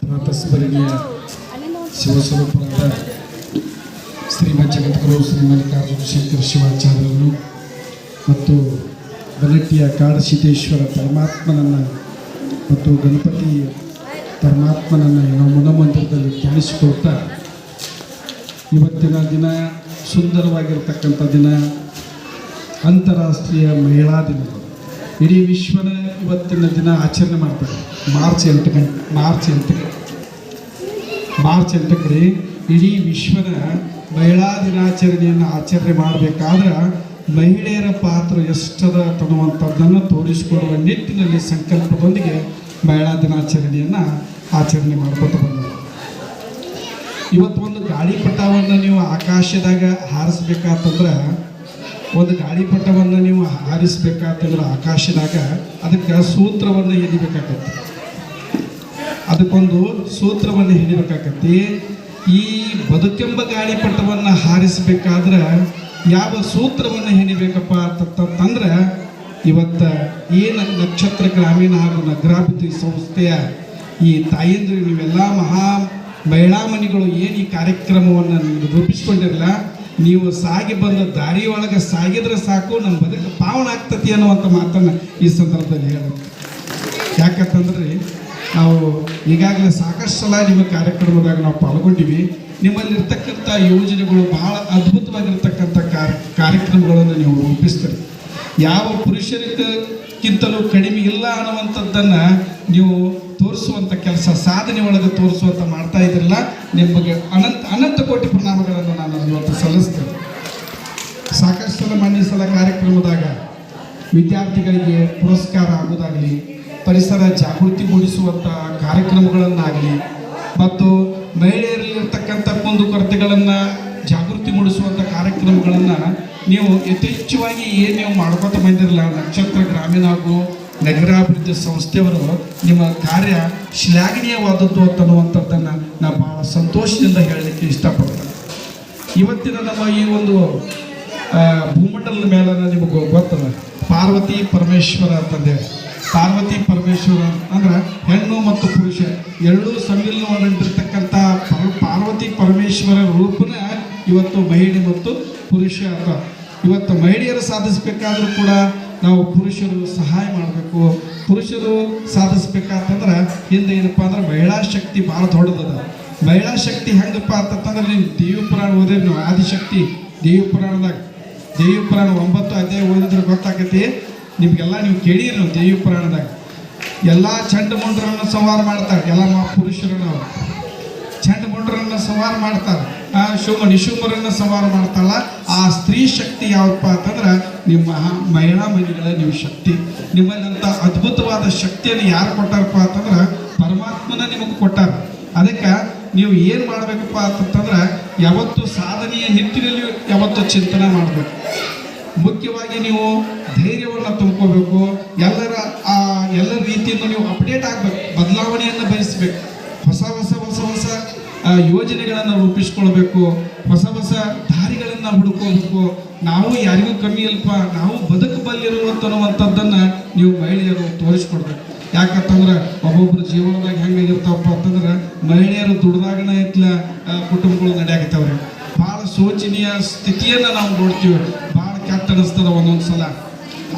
ಪ್ರಾತಸ್ಮರಣೀಯ ಶಿವಸ್ವರೂಪರಾದ ಶ್ರೀಮದ್ ಜಗದ್ಗುರು ಶ್ರೀ ಮಲ್ಲಿಕಾರ್ಜುನ ಶಂಕರ ಶಿವಾಚಾರ್ಯರು ಮತ್ತು ಬನಟ್ಟಿಯ ಕಾಡಸಿದ್ದೇಶ್ವರ ಪರಮಾತ್ಮನನ್ನು ಮತ್ತು ಗಣಪತಿ ಪರಮಾತ್ಮನನ್ನು ನಾವು ಮನಮಂದಿರದಲ್ಲಿ ಧ್ಯಾನಿಸಿಕೊಳ್ತಾ ಇವತ್ತಿನ ದಿನ ಸುಂದರವಾಗಿರ್ತಕ್ಕಂಥ ದಿನ ಅಂತಾರಾಷ್ಟ್ರೀಯ ಮಹಿಳಾ ದಿನ. ಇಡೀ ವಿಶ್ವನ ಇವತ್ತಿನ ದಿನ ಆಚರಣೆ ಮಾಡ್ತಾರೆ. ಮಾರ್ಚ್ 8ಕ್ಕೆ ಇಡೀ ವಿಶ್ವದ ಮಹಿಳಾ ದಿನಾಚರಣೆಯನ್ನು ಆಚರಣೆ ಮಾಡಬೇಕಾದ್ರೆ ಮಹಿಳೆಯರ ಪಾತ್ರ ಎಷ್ಟದ ಅನ್ನುವಂಥದ್ದನ್ನು ತೋರಿಸಿಕೊಡುವ ನಿಟ್ಟಿನಲ್ಲಿ ಸಂಕಲ್ಪದೊಂದಿಗೆ ಮಹಿಳಾ ದಿನಾಚರಣೆಯನ್ನು ಆಚರಣೆ ಮಾಡ್ಕೊತ ಬಂದರು. ಇವತ್ತು ಒಂದು ಗಾಳಿಪಟವನ್ನು ನೀವು ಆಕಾಶದಾಗ ಹಾರಿಸ್ಬೇಕಾತಂದ್ರೆ ಆಕಾಶದಾಗ ಅದಕ್ಕೆ ಸೂತ್ರವನ್ನು ಹಿಡಿಬೇಕಾಗತ್ತೆ. ಅದಕ್ಕೊಂದು ಸೂತ್ರವನ್ನು ಹಿಡಿಬೇಕಾಗತ್ತೆ. ಈ ಬದುಕೆಂಬ ಗಾಳಿಪಟವನ್ನು ಹಾರಿಸಬೇಕಾದ್ರೆ ಯಾವ ಸೂತ್ರವನ್ನು ಹಿಡಿಬೇಕಪ್ಪ ಅಂತಂದ್ರೆ ಇವತ್ತು ಏನು ನಕ್ಷತ್ರ ಗ್ರಾಮೀಣ ಹಾಗೂ ನಗರಾಭಿವೃದ್ಧಿ ಸಂಸ್ಥೆಯ ಈ ತಾಯಂದ್ರು ನೀವೆಲ್ಲ ಮಹಿಳಾ ಮಣಿಗಳು ಏನು ಈ ಕಾರ್ಯಕ್ರಮವನ್ನು ರೂಪಿಸ್ಕೊಂಡಿರಲ್ಲ, ನೀವು ಸಾಗಿ ಬಂದ ದಾರಿಯೊಳಗೆ ಸಾಗಿದ್ರೆ ಸಾಕು ನಮ್ಮ ಬದುಕು ಪಾವನ ಆಗ್ತತಿ ಅನ್ನುವಂಥ ಮಾತನ್ನು ಈ ಸಂದರ್ಭದಲ್ಲಿ ಹೇಳಬೇಕು. ಯಾಕಂತಂದ್ರೆ ನಾವು ಈಗಾಗಲೇ ಸಾಕಷ್ಟು ಸಲ ನಿಮ್ಮ ಕಾರ್ಯಕ್ರಮದಾಗ ನಾವು ಪಾಲ್ಗೊಂಡಿವಿ. ನಿಮ್ಮಲ್ಲಿರ್ತಕ್ಕಂಥ ಯೋಜನೆಗಳು ಬಹಳ ಅದ್ಭುತವಾಗಿರ್ತಕ್ಕಂಥ ಕಾರ್ಯಕ್ರಮಗಳನ್ನು ನೀವು ರೂಪಿಸ್ತೀರಿ. ಯಾವ ಪುರುಷರಿಗಿಂತಲೂ ಕಡಿಮೆ ಇಲ್ಲ ಅನ್ನುವಂಥದ್ದನ್ನು ನೀವು ತೋರಿಸುವಂಥ ಕೆಲಸ, ಸಾಧನೆ ಒಳಗೆ ತೋರಿಸುವಂಥ ಮಾಡ್ತಾ ಇದ್ರಲ್ಲ, ನಿಮಗೆ ಅನಂತ ಕೋಟಿ ಪ್ರಣಾಮಗಳನ್ನು ನಾನು ಇವತ್ತು ಸಲ್ಲಿಸ್ತೇನೆ. ಸಾಕಷ್ಟು ಸಲ ಮಾನ್ಯ ಸಲ ಕಾರ್ಯಕ್ರಮದಾಗ ವಿದ್ಯಾರ್ಥಿಗಳಿಗೆ ಪುರಸ್ಕಾರ ಆಗೋದಾಗಲಿ, ಪರಿಸರ ಜಾಗೃತಿ ಮೂಡಿಸುವಂಥ ಕಾರ್ಯಕ್ರಮಗಳನ್ನಾಗಲಿ ಮತ್ತು ಮಹಿಳೆಯರಲ್ಲಿರ್ತಕ್ಕಂಥ ಕುಂದುಕೊರತೆಗಳನ್ನು ಜಾಗೃತಿ ಮೂಡಿಸುವಂಥ ಕಾರ್ಯಕ್ರಮಗಳನ್ನು ನೀವು ಯಥೇಚ್ಛವಾಗಿ ಏನು ನೀವು ಮಾಡ್ಕೊತ ಬಂದಿರಲ್ಲ, ನಕ್ಷತ್ರ ಗ್ರಾಮೀಣ ಹಾಗೂ ನಗರಾಭಿವೃದ್ಧಿ ಸಂಸ್ಥೆಯವರು ನಿಮ್ಮ ಕಾರ್ಯ ಶ್ಲಾಘನೀಯವಾದದ್ದು ಅಂತನ್ನುವಂಥದ್ದನ್ನು ನಾನು ಭಾಳ ಸಂತೋಷದಿಂದ ಹೇಳಲಿಕ್ಕೆ ಇಷ್ಟಪಡ್ತೇನೆ. ಇವತ್ತಿನ ನಮ್ಮ ಈ ಒಂದು ಭೂಮಂಡಲದ ಮೇಲೆ ನಿಮಗೆ ಗೊತ್ತಲ್ಲ, ಪಾರ್ವತಿ ಪರಮೇಶ್ವರ ಅಂತಂದೆ. ಪಾರ್ವತಿ ಪರಮೇಶ್ವರ ಅಂದ್ರೆ ಹೆಣ್ಣು ಮತ್ತು ಪುರುಷ ಎರಡೂ ಸಮ್ಮಿಲನವಾಗಿರ್ತಕ್ಕಂಥ ಪಾರ್ವತಿ ಪರಮೇಶ್ವರ ರೂಪನ ಇವತ್ತು ಮಹಿಳೆ ಮತ್ತು ಪುರುಷ ಅಂತ. ಇವತ್ತು ಮಹಿಳೆಯರು ಸಾಧಿಸಬೇಕಾದ್ರೂ ಕೂಡ ನಾವು ಪುರುಷರು ಸಹಾಯ ಮಾಡಬೇಕು. ಪುರುಷರು ಸಾಧಿಸ್ಬೇಕಂತಂದ್ರೆ ಹಿಂದೆ ಏನಪ್ಪ ಅಂದ್ರೆ ಮಹಿಳಾ ಶಕ್ತಿ ಭಾಳ ದೊಡ್ಡದದ. ಮಹಿಳಾ ಶಕ್ತಿ ಹೆಂಗಪ್ಪ ಅಂತಂದ್ರೆ ನೀವು ದೇವಿ ಪುರಾಣ ಓದಿರಿ, ನೀವು ಆದಿಶಕ್ತಿ ದೇವಿ ಪುರಾಣದಾಗ 9 ಅಧ್ಯಾಯ ಓದಿದ್ರೆ ಗೊತ್ತಾಗೈತಿ ನಿಮಗೆಲ್ಲ. ನೀವು ಕೇಳಿರಿ, ನಾವು ದೇವಿ ಪುರಾಣದಾಗ ಎಲ್ಲ ಚಂಡಮುಂಡರನ್ನು ಸಂಹಾರ ಮಾಡ್ತಾರೆ. ಎಲ್ಲ ಪುರುಷರು ನಾವು ಚಂಡಮುಂಡರನ್ನು ಸಂಹಾರ ಮಾಡ್ತಾರೆ, ನಿಶುಂಭರನ್ನು ಸಂಹಾರ ಮಾಡ್ತಾರಲ್ಲ. ಆ ಸ್ತ್ರೀ ಶಕ್ತಿ ಯಾವಪ್ಪ ಅಂತಂದ್ರೆ ನಿಮ್ಮ ಮಹಿಳಾ ಮಹಿಳೆಗಳ ನೀವು ಶಕ್ತಿ. ನಿಮ್ಮಲ್ಲಂಥ ಅದ್ಭುತವಾದ ಶಕ್ತಿಯನ್ನು ಯಾರು ಕೊಟ್ಟಾರಪ್ಪ ಅಂತಂದ್ರೆ ಪರಮಾತ್ಮನ ನಿಮಗೆ ಕೊಟ್ಟಾರ. ಅದಕ್ಕೆ ನೀವು ಏನು ಮಾಡಬೇಕಪ್ಪ ಅಂತಂದ್ರೆ ಯಾವತ್ತು ಸಾಧನೆಯ ನಿಟ್ಟಿನಲ್ಲಿ ಯಾವತ್ತು ಚಿಂತನೆ ಮಾಡಬೇಕು. ಮುಖ್ಯವಾಗಿ ನೀವು ಧೈರ್ಯವನ್ನು ತುಂಬ್ಕೋಬೇಕು. ಎಲ್ಲರ ರೀತಿಯಿಂದ ನೀವು ಅಪ್ಡೇಟ್ ಆಗಬೇಕು, ಬದಲಾವಣೆಯನ್ನು ಬಯಸಬೇಕು. ಹೊಸ ಯೋಜನೆಗಳನ್ನು ರೂಪಿಸ್ಕೊಳ್ಬೇಕು, ಹೊಸ ದಾರಿಗಳನ್ನು ಹುಡುಕೋಬೇಕು. ನಾವು ಯಾರಿಗೂ ಕಮ್ಮಿ ಅಲ್ಪ, ನಾವು ಬದುಕಬಲ್ಲಿರುವಂಥದ್ದನ್ನು ನೀವು ಮಹಿಳೆಯರು ತೋರಿಸ್ಕೊಡ್ಬೇಕು. ಯಾಕಂತಂದ್ರೆ ಒಬ್ಬೊಬ್ಬರು ಜೀವನದಾಗ ಹೆಂಗಾಗಿರ್ತಾವಪ್ಪ ಅಂತಂದ್ರೆ ಮಹಿಳೆಯರು ದುಡ್ದಾಗನ ಇತ್ಲ ಕುಟುಂಬಗಳು ನಡೆಯಾಗತ್ತವ್ರಿ. ಭಾಳ ಶೋಚನೀಯ ಸ್ಥಿತಿಯನ್ನು ನಾವು ನೋಡ್ತೀವಿ. ಭಾಳ ಕೆಟ್ಟ ಅನಿಸ್ತದ ಒಂದೊಂದು ಸಲ.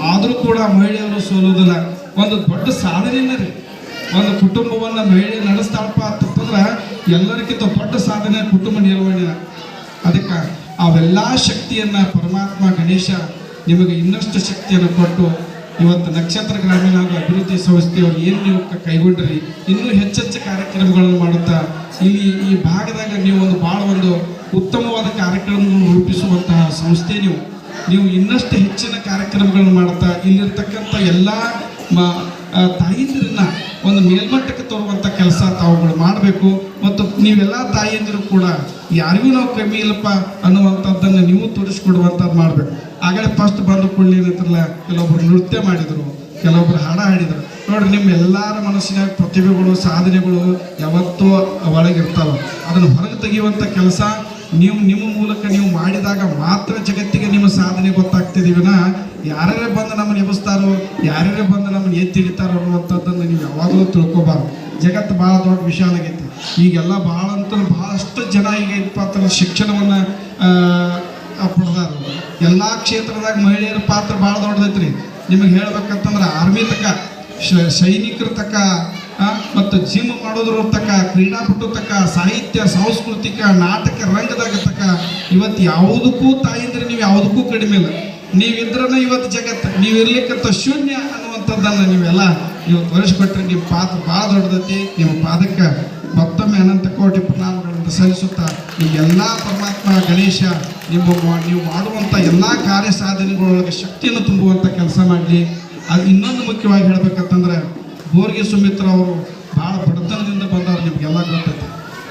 ಆದರೂ ಕೂಡ ಮಹಿಳೆಯರು ಸೋಲೋದಿಲ್ಲ. ಒಂದು ದೊಡ್ಡ ಸಾಧನೆಯನ್ನ ರೀ, ಒಂದು ಕುಟುಂಬವನ್ನು ಮಹಿಳೆ ನಡೆಸ್ತಾಳಪ್ಪ ಅಂತಂದ್ರೆ ಎಲ್ಲರಿಗಿಂತ ದೊಡ್ಡ ಸಾಧನೆ ಕುಟುಂಬ ನಿರ್ವಹಣೆ. ಅದಕ್ಕೆ ಅವೆಲ್ಲ ಶಕ್ತಿಯನ್ನು ಪರಮಾತ್ಮ ಗಣೇಶ ನಿಮಗೆ ಇನ್ನಷ್ಟು ಶಕ್ತಿಯನ್ನು ಕೊಟ್ಟು ಇವತ್ತು ನಕ್ಷತ್ರ ಗ್ರಾಮೀಣ ಅಭಿವೃದ್ಧಿ ಸಂಸ್ಥೆಯವರು ಏನು ನೀವು ಕೈಗೊಂಡ್ರಿ, ಇನ್ನೂ ಹೆಚ್ಚೆಚ್ಚು ಕಾರ್ಯಕ್ರಮಗಳನ್ನು ಮಾಡುತ್ತಾ ಈ ಭಾಗದಾಗ ನೀವು ಭಾಳ ಉತ್ತಮವಾದ ಕಾರ್ಯಕ್ರಮಗಳನ್ನು ರೂಪಿಸುವಂತಹ ಸಂಸ್ಥೆ. ನೀವು ಇನ್ನಷ್ಟು ಹೆಚ್ಚಿನ ಕಾರ್ಯಕ್ರಮಗಳನ್ನು ಮಾಡುತ್ತಾ ಇಲ್ಲಿರ್ತಕ್ಕಂಥ ಎಲ್ಲ ತಾಯಂದಿರನ್ನ ಒಂದು ಮೇಲ್ಮಟ್ಟಕ್ಕೆ ತರುವಂಥ ಕೆಲಸ ತಾವುಗಳು ಮಾಡಬೇಕು. ಮತ್ತು ನೀವೆಲ್ಲ ತಾಯಂದಿರು ಕೂಡ ಯಾರಿಗೂ ನಾವು ಕಮ್ಮಿ ಇಲ್ಲಪ್ಪ ಅನ್ನುವಂಥದ್ದನ್ನು ನೀವು ತೋರಿಸ್ಕೊಡುವಂಥದ್ದು ಮಾಡಬೇಕು. ಆಗಲೇ ಫಸ್ಟ್ ಬಂದು ಕೂಡಲೇ ಏನಂತಾರಲ್ಲ, ಕೆಲವೊಬ್ಬರು ನೃತ್ಯ ಮಾಡಿದರು, ಕೆಲವೊಬ್ಬರು ಹಾಡ ಹಾಡಿದರು. ನೋಡ್ರಿ, ನಿಮ್ಮ ಎಲ್ಲರ ಮನಸ್ಸಿನಾಗ ಪ್ರತಿಭೆಗಳು ಸಾಧನೆಗಳು ಯಾವತ್ತೂ ಒಳಗಿರ್ತಾವೆ. ಅದನ್ನು ಹೊರಗೆ ತೆಗೆಯುವಂಥ ಕೆಲಸ ನಿಮ್ಮ ಮೂಲಕ ನೀವು ಮಾಡಿದಾಗ ಮಾತ್ರ ಜಗತ್ತಿಗೆ ನಿಮ್ಮ ಸಾಧನೆ ಗೊತ್ತಾಗ್ತಿದೀವಿನ ಯಾರ್ಯಾರೇ ಬಂದು ನಮ್ಮನ್ನು ಎಬ್ಬಿಸ್ತಾರೋ, ಯಾರ್ಯಾರೇ ಬಂದು ನಮ್ಮನ್ನು ಎತ್ತಿ ಹಿಡಿತಾರೋ ಅನ್ನುವಂಥದ್ದನ್ನು ನೀವು ಯಾವಾಗಲೂ ತಿಳ್ಕೊಬಾರ್ದು. ಜಗತ್ತು ಭಾಳ ದೊಡ್ಡ ವಿಶಾಲ ಆಗೈತಿ. ಈಗೆಲ್ಲ ಭಾಳ ಅಂತ ಭಾಳಷ್ಟು ಜನ ಈಗ ಏನಪ್ಪ ಅಂತಂದ್ರೆ ಶಿಕ್ಷಣವನ್ನು ಪಡೆದಾರ. ಎಲ್ಲ ಕ್ಷೇತ್ರದಾಗ ಮಹಿಳೆಯರ ಪಾತ್ರ ಭಾಳ ದೊಡ್ಡದೈತ್ರಿ. ನಿಮಗೆ ಹೇಳ್ಬೇಕಂತಂದ್ರೆ ಆರ್ಮಿ ತಕ್ಕ, ಸೈನಿಕರ ತಕ್ಕ, ಮತ್ತು ಜಿಮ್ ಮಾಡೋದ್ರ ತಕ್ಕ, ಕ್ರೀಡಾಪಟು ತಕ್ಕ, ಸಾಹಿತ್ಯ ಸಾಂಸ್ಕೃತಿಕ ನಾಟಕ ರಂಗದಾಗ ತಕ್ಕ, ಇವತ್ತು ಯಾವುದಕ್ಕೂ ತಾಯಿಂದ್ರೆ ನೀವು ಯಾವುದಕ್ಕೂ ಕಡಿಮೆ ಇಲ್ಲ. ನೀವಿದ್ರನ ಇವತ್ತು ಜಗತ್ತು, ನೀವು ಇರ್ಲಿಕ್ಕಂತ ಶೂನ್ಯ ಅನ್ನುವಂಥದ್ದನ್ನು ನೀವೆಲ್ಲ ನೀವು ತೋರಿಸ್ಕೊಟ್ರೆ ನಿಮ್ಮ ಪಾತ್ರ ಭಾಳ ದೊಡ್ಡದೈತಿ. ನಿಮ್ಮ ಪಾದಕ್ಕೆ ಮತ್ತೊಮ್ಮೆ ಅನಂತ ಕೋಟಿ ಪ್ರಣಾಮಗಳನ್ನು ಸಲ್ಲಿಸುತ್ತಾ ನಿಮಗೆಲ್ಲ ಪರಮಾತ್ಮ ಗಣೇಶ ನೀವು ಮಾಡುವಂಥ ಎಲ್ಲ ಕಾರ್ಯ ಸಾಧನೆಗಳೊಳಗೆ ಶಕ್ತಿಯನ್ನು ತುಂಬುವಂಥ ಕೆಲಸ ಮಾಡಲಿ. ಅದು ಇನ್ನೊಂದು ಮುಖ್ಯವಾಗಿ ಹೇಳ್ಬೇಕಂತಂದ್ರೆ, ಬೋರ್ಗೆ ಸುಮಿತ್ರ ಅವರು ಭಾಳ ಬಡತನದಿಂದ ಬಂದವರು, ನಿಮಗೆಲ್ಲ ಗೊತ್ತೈತೆ.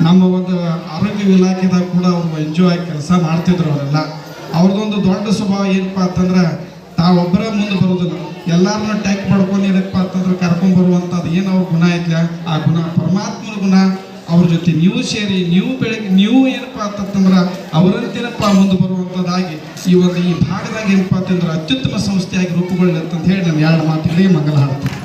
ನಮ್ಮ ಒಂದು ಆರೋಗ್ಯ ಇಲಾಖೆದಾಗ ಕೂಡ ಅವರು ಎಂಜಾಯ್ ಆಗಿ ಕೆಲಸ ಮಾಡ್ತಿದ್ರು. ಅವರೆಲ್ಲ ಅವ್ರದ್ದೊಂದು ದೊಡ್ಡ ಸ್ವಭಾವ ಏನಪ್ಪ ಅಂತಂದ್ರೆ, ತಾವೊಬ್ಬರ ಮುಂದೆ ಬರೋದಿಲ್ಲ, ಎಲ್ಲರನ್ನ ಟ್ಯಾಕ್ ಮಾಡ್ಕೊಂಡು ಏನಪ್ಪ ಅಂತಂದ್ರೆ ಕರ್ಕೊಂಡ್ಬರುವಂಥದ್ದು ಏನು ಅವ್ರ ಗುಣ ಐತ್ಲ, ಆ ಗುಣ ಪರಮಾತ್ಮನ ಗುಣ. ಅವ್ರ ಜೊತೆ ನೀವು ಸೇರಿ ನೀವು ಏನಪ್ಪ ಅಂತಂದ್ರೆ ಅವರಂತೇನಪ್ಪ ಮುಂದೆ ಬರುವಂಥದ್ದಾಗಿ ಈ ಭಾಗದಾಗ ಏನಪ್ಪ ಅಂತಂದ್ರೆ ಅತ್ಯುತ್ತಮ ಸಂಸ್ಥೆಯಾಗಿ ರೂಪುಗೊಳ್ಳಿ ಅಂತ ಹೇಳಿ ನಾನು ಎರಡು ಮಾತುಗಳಿಗೆ ಮಂಗಲ ಹಾಡ್ತೀನಿ.